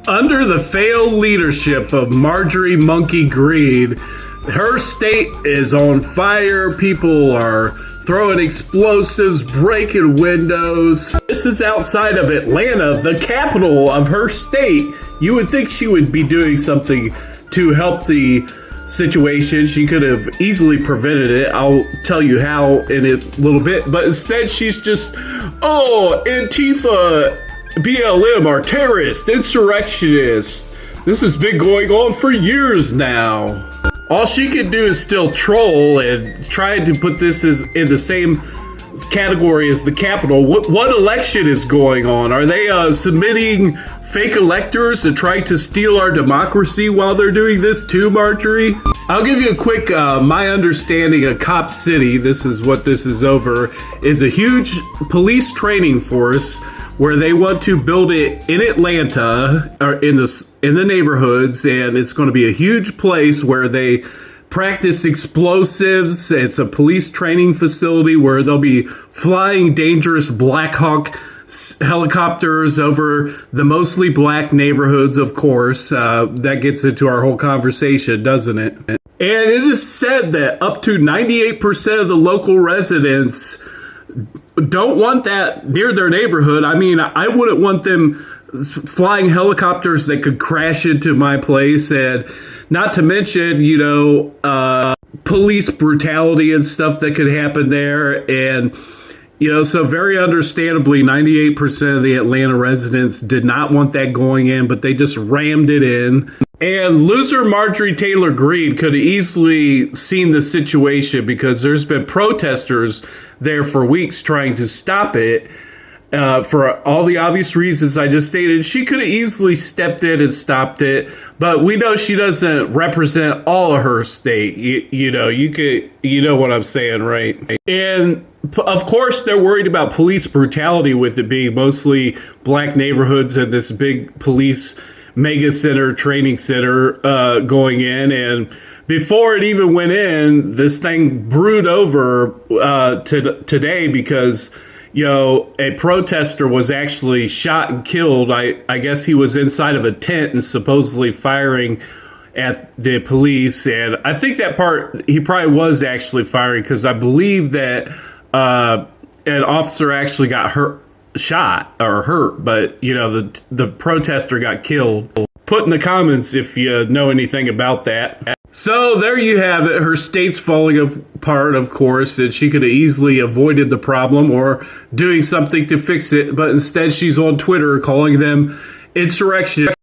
Under the failed leadership of Marjorie Monkey Greene, her state is on fire. People are throwing explosives, breaking windows. This is outside of Atlanta, the capital of her state. You would think she would be doing something to help the situation. She could have easily prevented it. I'll tell you how in a little bit. But instead, she's just, oh, Antifa, BLM are terrorists, insurrectionists. This has been going on for years now. All she can do is still troll and try to put this in the same category as the Capitol. What election is going on? Are they submitting fake electors and trying to steal our democracy while they're doing this too, Marjorie? I'll give you a quick, my understanding of Cop City, this is what this is over, is a huge police training force where they want to build it in Atlanta, or in the neighborhoods, and it's going to be a huge place where they practice explosives. It's a police training facility where they'll be flying dangerous Black Hawk helicopters over the mostly black neighborhoods, of course. That gets into our whole conversation, doesn't it? And it is said that up to 98% of the local residents don't want that near their neighborhood. I mean, I wouldn't want them flying helicopters that could crash into my place, and not to mention, police brutality and stuff that could happen there. And, so very understandably, 98% of the Atlanta residents did not want that going in, but they just rammed it in. And loser Marjorie Taylor Greene could have easily seen the situation because there's been protesters there for weeks trying to stop it for all the obvious reasons I just stated. She could have easily stepped in and stopped it, but we know she doesn't represent all of her state. You know what I'm saying, right? And of course, they're worried about police brutality with it being mostly black neighborhoods and this big police mega center, training center going in. And before it even went in, this thing brewed over today because, a protester was actually shot and killed. I guess he was inside of a tent and supposedly firing at the police. And I think that part, he probably was actually firing because I believe that an officer actually got shot or hurt, but the protester got killed. Put in the comments if you know anything about that. So there you have it. Her state's falling apart, of course, and she could have easily avoided the problem or doing something to fix it, but instead she's on Twitter calling them insurrectionists.